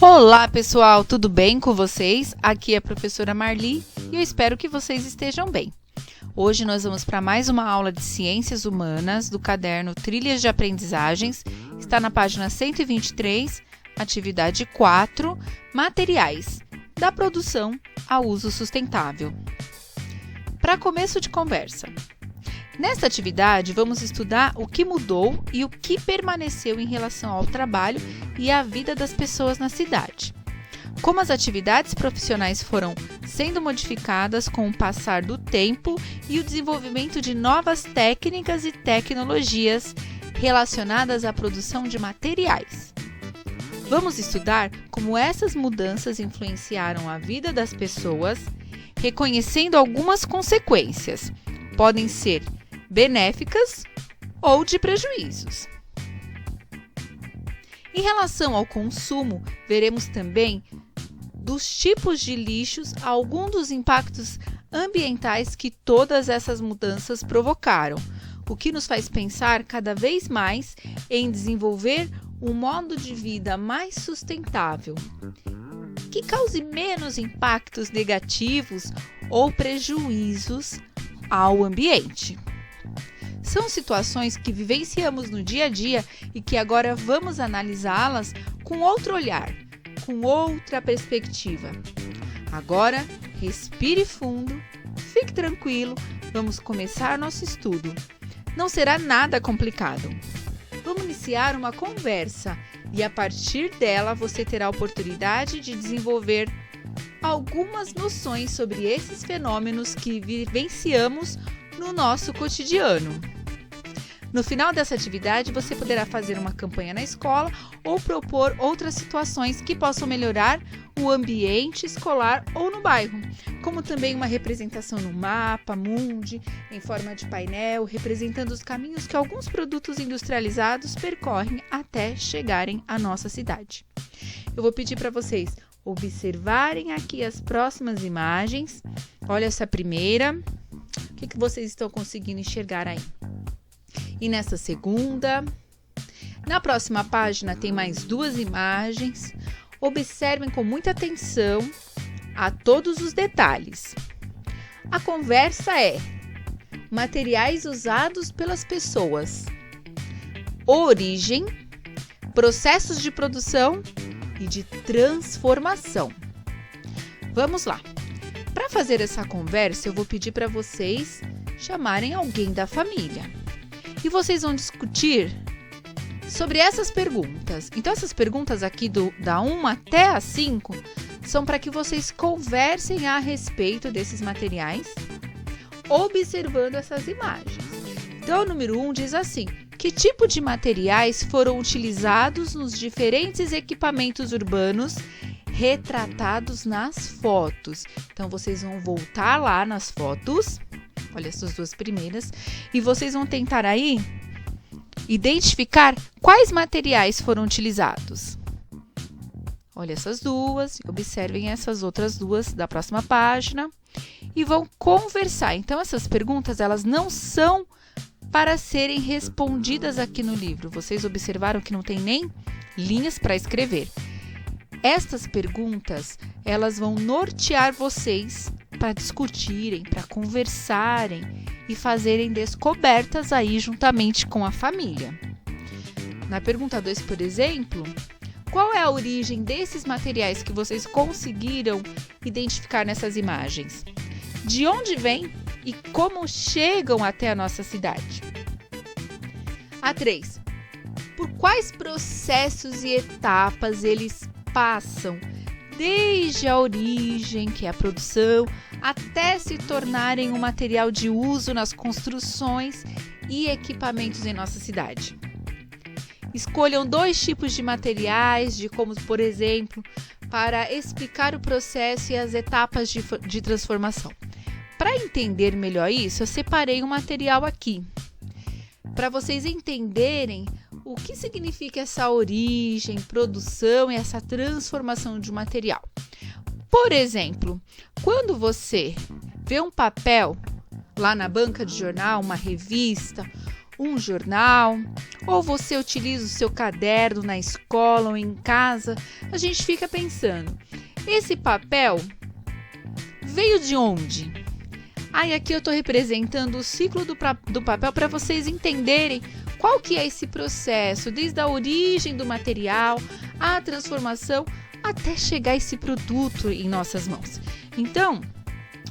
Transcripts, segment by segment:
Olá pessoal, tudo bem com vocês? Aqui é a professora Marli e eu espero que vocês estejam bem. Hoje nós vamos para mais uma aula de Ciências Humanas do caderno Trilhas de Aprendizagens. Está na página 123, atividade 4, Materiais, da produção ao uso sustentável. Para começo de conversa, nesta atividade vamos estudar o que mudou e o que permaneceu em relação ao trabalho e à vida das pessoas na cidade. Como as atividades profissionais foram sendo modificadas com o passar do tempo e o desenvolvimento de novas técnicas e tecnologias relacionadas à produção de materiais. Vamos estudar como essas mudanças influenciaram a vida das pessoas, reconhecendo algumas consequências. Podem ser benéficas ou de prejuízos. Em relação ao consumo, veremos também dos tipos de lixos alguns dos impactos ambientais que todas essas mudanças provocaram, o que nos faz pensar cada vez mais em desenvolver um modo de vida mais sustentável, que cause menos impactos negativos ou prejuízos ao ambiente. São situações que vivenciamos no dia a dia e que agora vamos analisá-las com outro olhar, com outra perspectiva. Agora, respire fundo, fique tranquilo, vamos começar nosso estudo. Não será nada complicado. Vamos iniciar uma conversa e a partir dela você terá a oportunidade de desenvolver algumas noções sobre esses fenômenos que vivenciamos no nosso cotidiano. No final dessa atividade, você poderá fazer uma campanha na escola ou propor outras situações que possam melhorar o ambiente escolar ou no bairro, como também uma representação no mapa mundi, em forma de painel, representando os caminhos que alguns produtos industrializados percorrem até chegarem à nossa cidade. Eu vou pedir para vocês observarem aqui as próximas imagens. Olha essa primeira. O que vocês estão conseguindo enxergar aí? E nessa segunda. Na próxima página tem mais duas imagens. Observem com muita atenção a todos os detalhes. A conversa é: materiais usados pelas pessoas, origem, processos de produção e de transformação. Vamos lá. Para fazer essa conversa, eu vou pedir para vocês chamarem alguém da família. E vocês vão discutir sobre essas perguntas. Então, essas perguntas aqui da 1 até a 5 são para que vocês conversem a respeito desses materiais, observando essas imagens. Então, o número 1 diz assim: que tipo de materiais foram utilizados nos diferentes equipamentos urbanos retratados nas fotos? Então, vocês vão voltar lá nas fotos, olha essas duas primeiras, e vocês vão tentar aí identificar quais materiais foram utilizados. Olha essas duas, observem essas outras duas da próxima página e vão conversar. Então, essas perguntas, elas não são para serem respondidas aqui no livro. Vocês observaram que não tem nem linhas para escrever. Estas perguntas, elas vão nortear vocês para discutirem, para conversarem e fazerem descobertas aí juntamente com a família. Na pergunta 2, por exemplo, qual é a origem desses materiais que vocês conseguiram identificar nessas imagens? De onde vêm e como chegam até a nossa cidade? A 3, por quais processos e etapas eles passam desde a origem, que é a produção, até se tornarem um material de uso nas construções e equipamentos em nossa cidade. Escolham 2 tipos de materiais, como por exemplo, para explicar o processo e as etapas de transformação. Para entender melhor isso, eu separei um material aqui, para vocês entenderem o que significa essa origem, produção e essa transformação de um material. Por exemplo, quando você vê um papel lá na banca de jornal, uma revista, um jornal, ou você utiliza o seu caderno na escola ou em casa, a gente fica pensando, esse papel veio de onde? Aqui eu estou representando o ciclo do papel para vocês entenderem qual que é esse processo, desde a origem do material, a transformação, até chegar esse produto em nossas mãos. Então,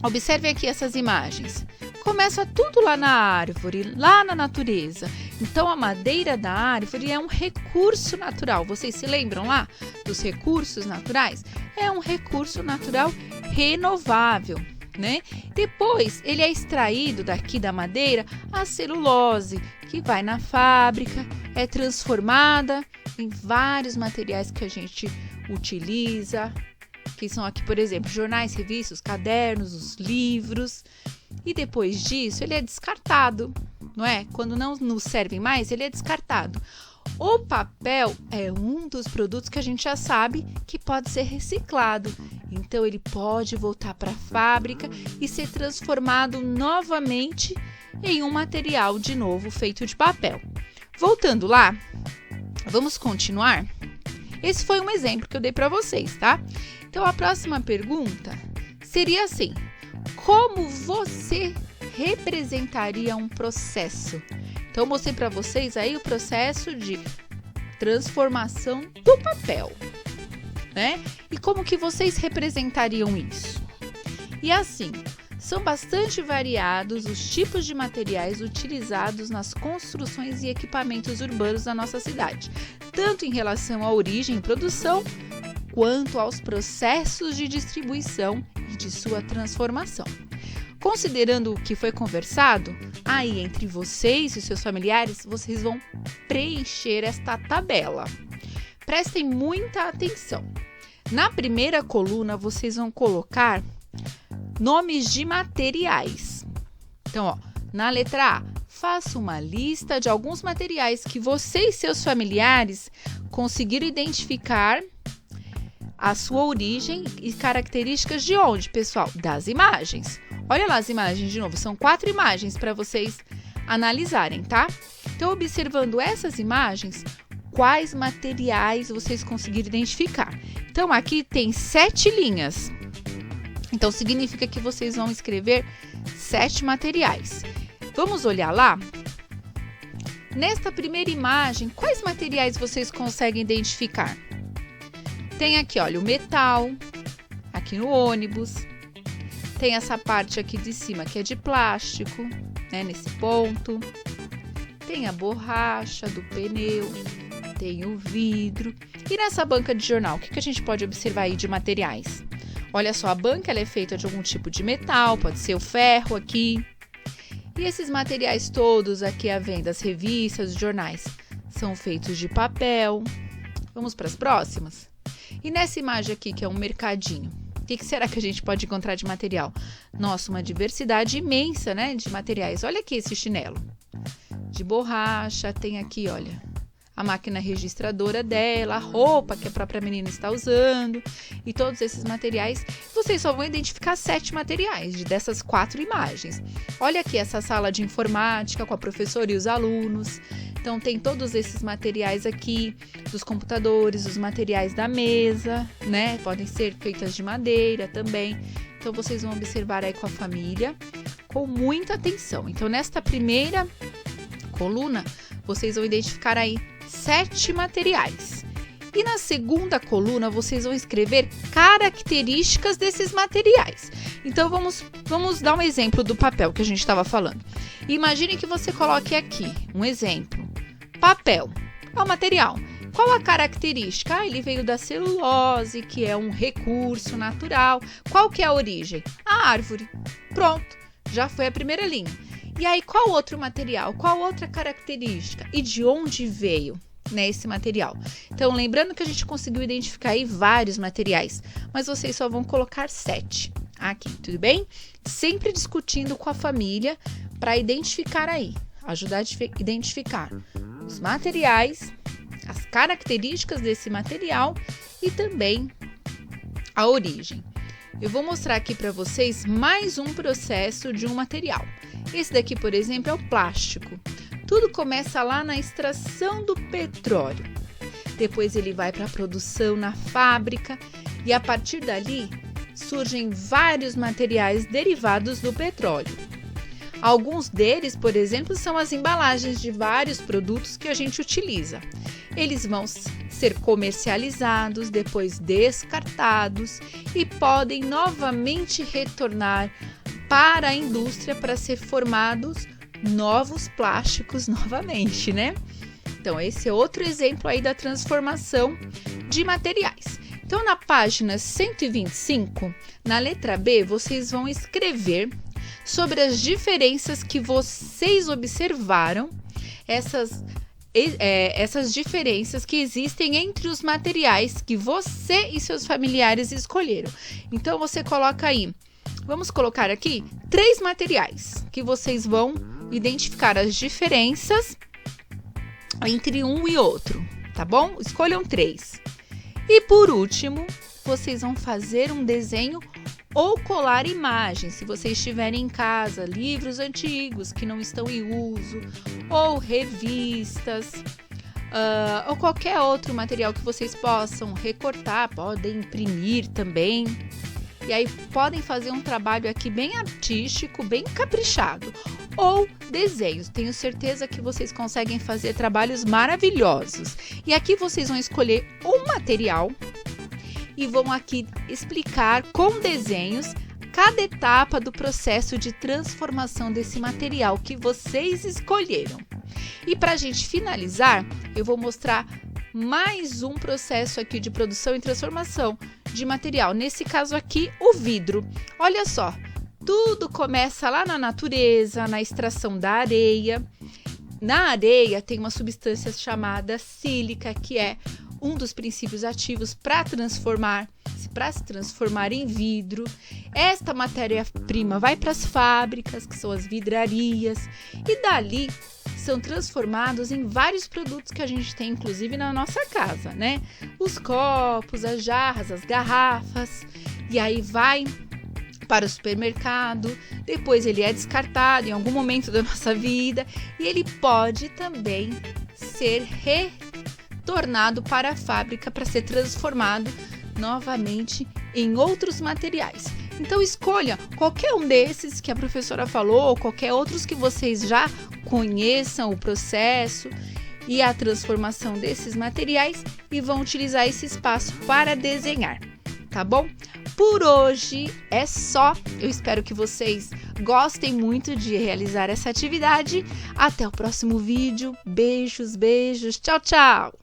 observe aqui essas imagens. Começa tudo lá na árvore, lá na natureza. Então, a madeira da árvore é um recurso natural. Vocês se lembram lá dos recursos naturais? É um recurso natural renovável, né? Depois, ele é extraído daqui da madeira a celulose, que vai na fábrica, é transformada em vários materiais que a gente utiliza, que são aqui, por exemplo, jornais, revistas, cadernos, os livros. E depois disso, ele é descartado, não é? Quando não nos servem mais, ele é descartado. O papel é um dos produtos que a gente já sabe que pode ser reciclado. Então, ele pode voltar para a fábrica e ser transformado novamente em um material de novo feito de papel. Voltando lá, vamos continuar? Esse foi um exemplo que eu dei para vocês, tá? Então, a próxima pergunta seria assim: como você representaria um processo? Então, eu mostrei para vocês aí o processo de transformação do papel, né? E como que vocês representariam isso? E assim, são bastante variados os tipos de materiais utilizados nas construções e equipamentos urbanos da nossa cidade, tanto em relação à origem e produção, quanto aos processos de distribuição e de sua transformação. Considerando o que foi conversado, aí entre vocês e seus familiares, vocês vão preencher esta tabela. Prestem muita atenção. Na primeira coluna, vocês vão colocar nomes de materiais. Então, na letra A, faça uma lista de alguns materiais que você e seus familiares conseguiram identificar a sua origem e características de onde, pessoal? Das imagens. Olha lá as imagens de novo, são 4 imagens para vocês analisarem, tá? Então, observando essas imagens, quais materiais vocês conseguiram identificar? Então, aqui tem 7 linhas. Então, significa que vocês vão escrever 7 materiais. Vamos olhar lá? Nesta primeira imagem, quais materiais vocês conseguem identificar? Tem aqui, olha, o metal, aqui no ônibus. Tem essa parte aqui de cima que é de plástico, né, nesse ponto. Tem a borracha do pneu, tem o vidro. E nessa banca de jornal, o que a gente pode observar aí de materiais? Olha só, a banca ela é feita de algum tipo de metal, pode ser o ferro aqui. E esses materiais todos aqui à venda, as revistas, os jornais, são feitos de papel. Vamos para as próximas? E nessa imagem aqui, que é um mercadinho, o que será que a gente pode encontrar de material? Nossa, uma diversidade imensa, né, de materiais. Olha aqui esse chinelo. De borracha, tem aqui, olha, a máquina registradora dela, a roupa que a própria menina está usando e todos esses materiais. Vocês só vão identificar 7 materiais dessas 4 imagens. Olha aqui essa sala de informática com a professora e os alunos. Então, tem todos esses materiais aqui, dos computadores, os materiais da mesa, né? Podem ser feitas de madeira também. Então, vocês vão observar aí com a família, com muita atenção. Então, nesta primeira coluna, vocês vão identificar aí 7 materiais. E na segunda coluna, vocês vão escrever características desses materiais. Então, vamos dar um exemplo do papel que a gente estava falando. Imagine que você coloque aqui um exemplo. Papel é o material. Qual a característica? Ele veio da celulose, que é um recurso natural. Qual que é a origem? A árvore. Pronto, já foi a primeira linha. E aí, qual outro material? Qual outra característica? E de onde veio, né, esse material? Então, lembrando que a gente conseguiu identificar aí vários materiais, mas vocês só vão colocar 7 aqui, tudo bem? Sempre discutindo com a família para identificar aí, ajudar a identificar os materiais, as características desse material e também a origem. Eu vou mostrar aqui para vocês mais um processo de um material. Esse daqui, por exemplo, é o plástico. Tudo começa lá na extração do petróleo. Depois ele vai para a produção na fábrica e a partir dali surgem vários materiais derivados do petróleo. Alguns deles, por exemplo, são as embalagens de vários produtos que a gente utiliza. Eles vão ser comercializados, depois descartados e podem novamente retornar para a indústria para ser formados novos plásticos novamente, né? Então, esse é outro exemplo aí da transformação de materiais. Então, na página 125, na letra B, vocês vão escrever sobre as diferenças que vocês observaram, essas diferenças que existem entre os materiais que você e seus familiares escolheram. Então, você coloca aí, vamos colocar aqui 3 materiais que vocês vão identificar as diferenças entre um e outro, tá bom? Escolham 3. E por último, vocês vão fazer um desenho ou colar imagens, se vocês tiverem em casa, livros antigos que não estão em uso, ou revistas, ou qualquer outro material que vocês possam recortar, podem imprimir também. E aí podem fazer um trabalho aqui bem artístico, bem caprichado. Ou desenhos, tenho certeza que vocês conseguem fazer trabalhos maravilhosos. E aqui vocês vão escolher um material e vão aqui explicar com desenhos cada etapa do processo de transformação desse material que vocês escolheram. E para a gente finalizar, eu vou mostrar mais um processo aqui de produção e transformação de material. Nesse caso aqui, o vidro. Olha só, tudo começa lá na natureza, na extração da areia. Na areia tem uma substância chamada sílica, que é um dos princípios ativos para se transformar em vidro. Esta matéria-prima vai para as fábricas, que são as vidrarias, e dali são transformados em vários produtos que a gente tem, inclusive, na nossa casa, né? Os copos, as jarras, as garrafas, e aí vai para o supermercado, depois ele é descartado em algum momento da nossa vida e ele pode também ser retornado para a fábrica para ser transformado novamente em outros materiais. Então escolha qualquer um desses que a professora falou, ou qualquer outros que vocês já conheçam o processo e a transformação desses materiais e vão utilizar esse espaço para desenhar, tá bom? Por hoje é só. Eu espero que vocês gostem muito de realizar essa atividade. Até o próximo vídeo. Beijos, beijos. Tchau, tchau!